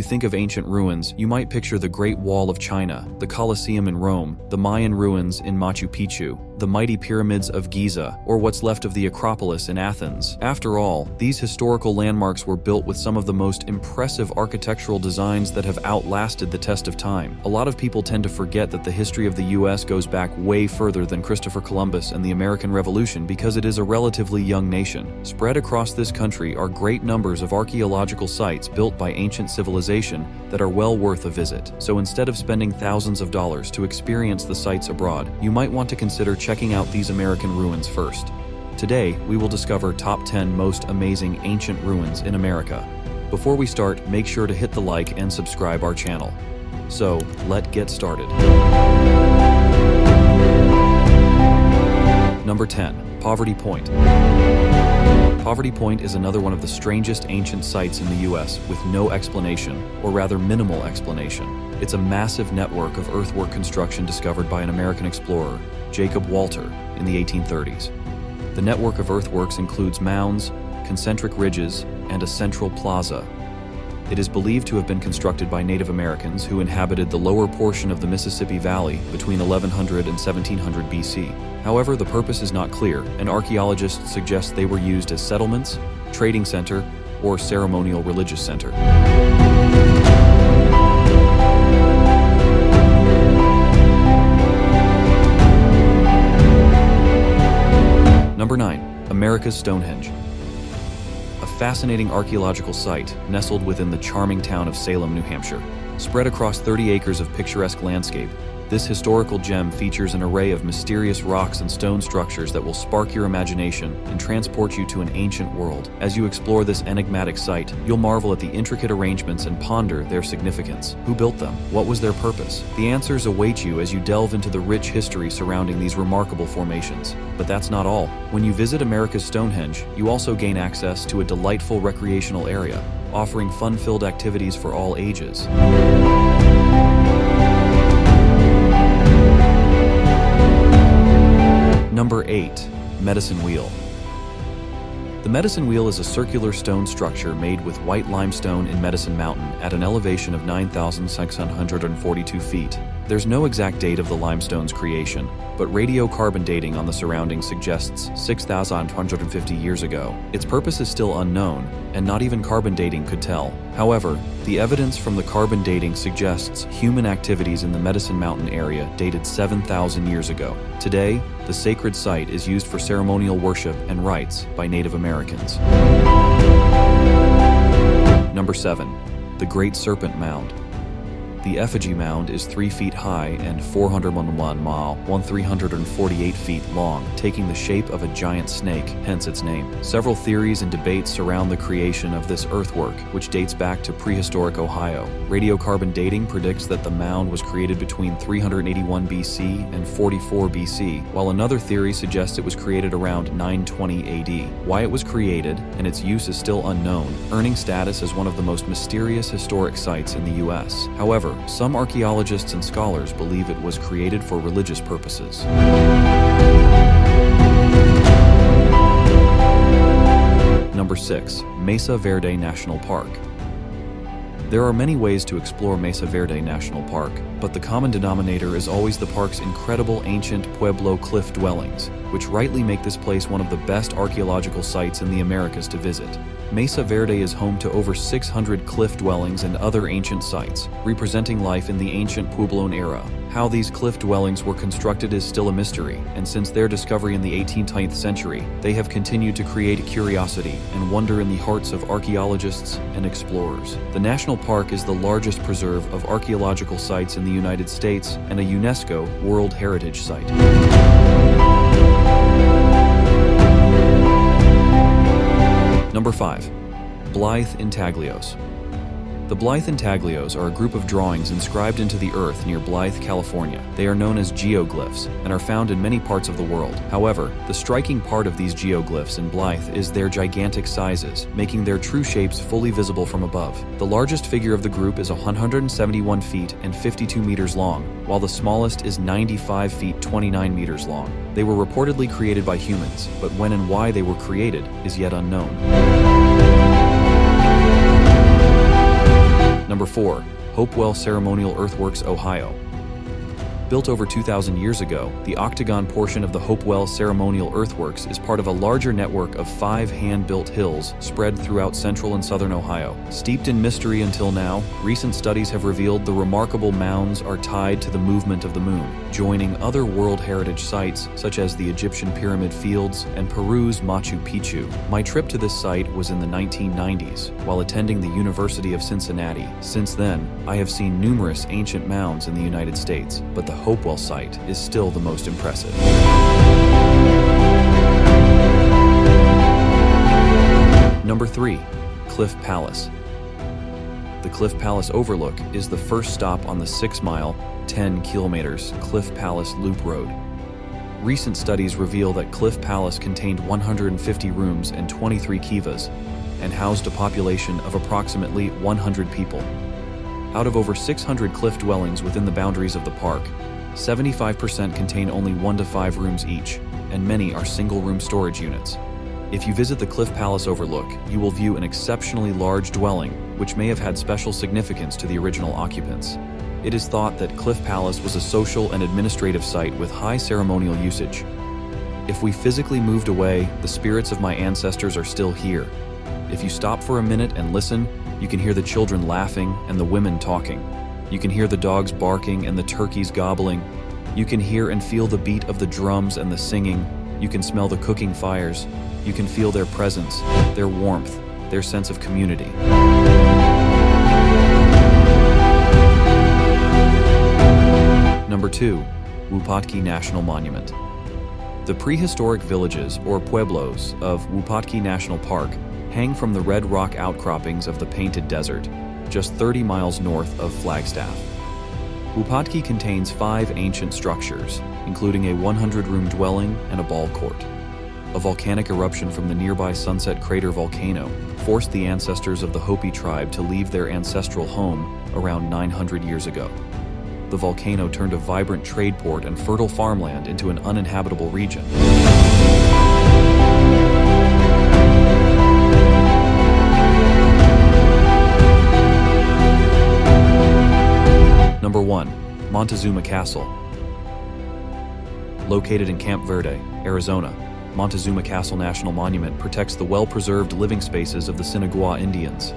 think of ancient ruins, you might picture the Great Wall of China, the Colosseum in Rome, the Mayan ruins in Machu Picchu, the mighty pyramids of Giza, or what's left of the Acropolis in Athens. After all, these historical landmarks were built with some of the most impressive architectural designs that have outlasted the test of time. A lot of people tend to forget that the history of the US goes back way further than Christopher Columbus and the American Revolution because it is a relatively young nation. Spread across this country are great numbers of archaeological sites built by ancient civilization that are well worth a visit. So instead of spending thousands of dollars to experience the sites abroad, you might want to consider checking out these American ruins first. Today, we will discover top 10 most amazing ancient ruins in America. Before we start, make sure to hit the like and subscribe our channel. So, let's get started. Number 10. Poverty Point. Poverty Point is another one of the strangest ancient sites in the US with no explanation, or rather minimal explanation. It's a massive network of earthwork construction discovered by an American explorer, Jacob Walter, in the 1830s. The network of earthworks includes mounds, concentric ridges, and a central plaza. It is believed to have been constructed by Native Americans who inhabited the lower portion of the Mississippi Valley between 1100 and 1700 BC. However, the purpose is not clear, and archaeologists suggest they were used as settlements, trading center, or ceremonial religious center. Number 9. America's Stonehenge. A fascinating archaeological site nestled within the charming town of Salem, New Hampshire. Spread across 30 acres of picturesque landscape, this historical gem features an array of mysterious rocks and stone structures that will spark your imagination and transport you to an ancient world. As you explore this enigmatic site, you'll marvel at the intricate arrangements and ponder their significance. Who built them? What was their purpose? The answers await you as you delve into the rich history surrounding these remarkable formations. But that's not all. When you visit America's Stonehenge, you also gain access to a delightful recreational area, offering fun-filled activities for all ages. Number 8. Medicine Wheel. The Medicine Wheel is a circular stone structure made with white limestone in Medicine Mountain at an elevation of 9,642 feet. There's no exact date of the limestone's creation, but radiocarbon dating on the surroundings suggests 6,150 years ago. Its purpose is still unknown, and not even carbon dating could tell. However, the evidence from the carbon dating suggests human activities in the Medicine Mountain area dated 7,000 years ago. Today, the sacred site is used for ceremonial worship and rites by Native Americans. Number 7. The Great Serpent Mound. The effigy mound is 3 feet high and 401 mile, 348 feet long, taking the shape of a giant snake, hence its name. Several theories and debates surround the creation of this earthwork, which dates back to prehistoric Ohio. Radiocarbon dating predicts that the mound was created between 381 BC and 44 BC, while another theory suggests it was created around 920 AD. Why it was created and its use is still unknown, earning status as one of the most mysterious historic sites in the US. However, some archaeologists and scholars believe it was created for religious purposes. Number 6. Mesa Verde National Park. There are many ways to explore Mesa Verde National Park, but the common denominator is always the park's incredible ancient Pueblo cliff dwellings, which rightly make this place one of the best archaeological sites in the Americas to visit. Mesa Verde is home to over 600 cliff dwellings and other ancient sites, representing life in the ancient Puebloan era. How these cliff dwellings were constructed is still a mystery, and since their discovery in the 18th century, they have continued to create curiosity and wonder in the hearts of archaeologists and explorers. The national park is the largest preserve of archaeological sites in the United States and a UNESCO World Heritage Site. Number 5. Blythe Intaglios. The Blythe Intaglios are a group of drawings inscribed into the earth near Blythe, California. They are known as geoglyphs and are found in many parts of the world. However, the striking part of these geoglyphs in Blythe is their gigantic sizes, making their true shapes fully visible from above. The largest figure of the group is 171 feet and 52 meters long, while the smallest is 95 feet 29 meters long. They were reportedly created by humans, but when and why they were created is yet unknown. Number 4. Hopewell Ceremonial Earthworks, Ohio. Built over 2,000 years ago, the octagon portion of the Hopewell Ceremonial Earthworks is part of a larger network of 5 hand-built hills spread throughout central and southern Ohio. Steeped in mystery until now, recent studies have revealed the remarkable mounds are tied to the movement of the moon, joining other World Heritage sites such as the Egyptian Pyramid Fields and Peru's Machu Picchu. My trip to this site was in the 1990s, while attending the University of Cincinnati. Since then, I have seen numerous ancient mounds in the United States, but the Hopewell site is still the most impressive. Number 3. Cliff Palace. The Cliff Palace Overlook is the first stop on the 6-mile, 10 kilometers Cliff Palace Loop Road. Recent studies reveal that Cliff Palace contained 150 rooms and 23 kivas, and housed a population of approximately 100 people. Out of over 600 cliff dwellings within the boundaries of the park, 75% contain only 1 to 5 rooms each, and many are single-room storage units. If you visit the Cliff Palace Overlook, you will view an exceptionally large dwelling, which may have had special significance to the original occupants. It is thought that Cliff Palace was a social and administrative site with high ceremonial usage. If we physically moved away, the spirits of my ancestors are still here. If you stop for a minute and listen, you can hear the children laughing and the women talking. You can hear the dogs barking and the turkeys gobbling. You can hear and feel the beat of the drums and the singing. You can smell the cooking fires. You can feel their presence, their warmth, their sense of community. Number 2. Wupatki National Monument. The prehistoric villages, or pueblos, of Wupatki National Park hang from the red rock outcroppings of the Painted Desert, just 30 miles north of Flagstaff. Wupatki contains 5 ancient structures, including a 100-room dwelling and a ball court. A volcanic eruption from the nearby Sunset Crater volcano forced the ancestors of the Hopi tribe to leave their ancestral home around 900 years ago. The volcano turned a vibrant trade port and fertile farmland into an uninhabitable region. Number 1. Montezuma Castle. Located in Camp Verde, Arizona, Montezuma Castle National Monument protects the well-preserved living spaces of the Sinagua Indians.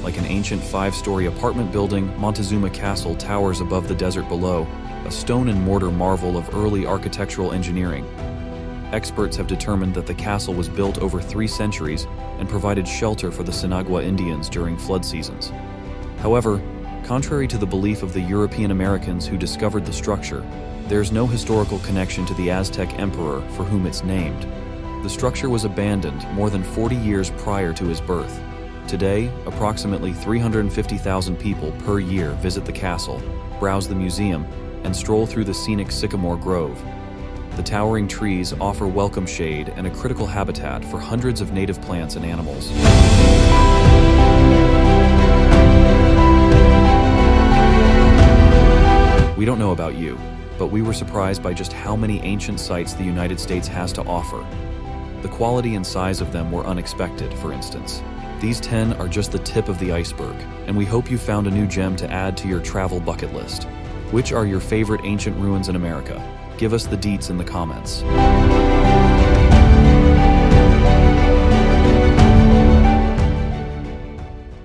Like an ancient 5-story apartment building, Montezuma Castle towers above the desert below, a stone and mortar marvel of early architectural engineering. Experts have determined that the castle was built over 3 centuries and provided shelter for the Sinagua Indians during flood seasons. However, contrary to the belief of the European Americans who discovered the structure, there is no historical connection to the Aztec emperor for whom it's named. The structure was abandoned more than 40 years prior to his birth. Today, approximately 350,000 people per year visit the castle, browse the museum, and stroll through the scenic Sycamore Grove. The towering trees offer welcome shade and a critical habitat for hundreds of native plants and animals. We don't know about you, but we were surprised by just how many ancient sites the United States has to offer. The quality and size of them were unexpected, for instance. These 10 are just the tip of the iceberg, and we hope you found a new gem to add to your travel bucket list. Which are your favorite ancient ruins in America? Give us the deets in the comments.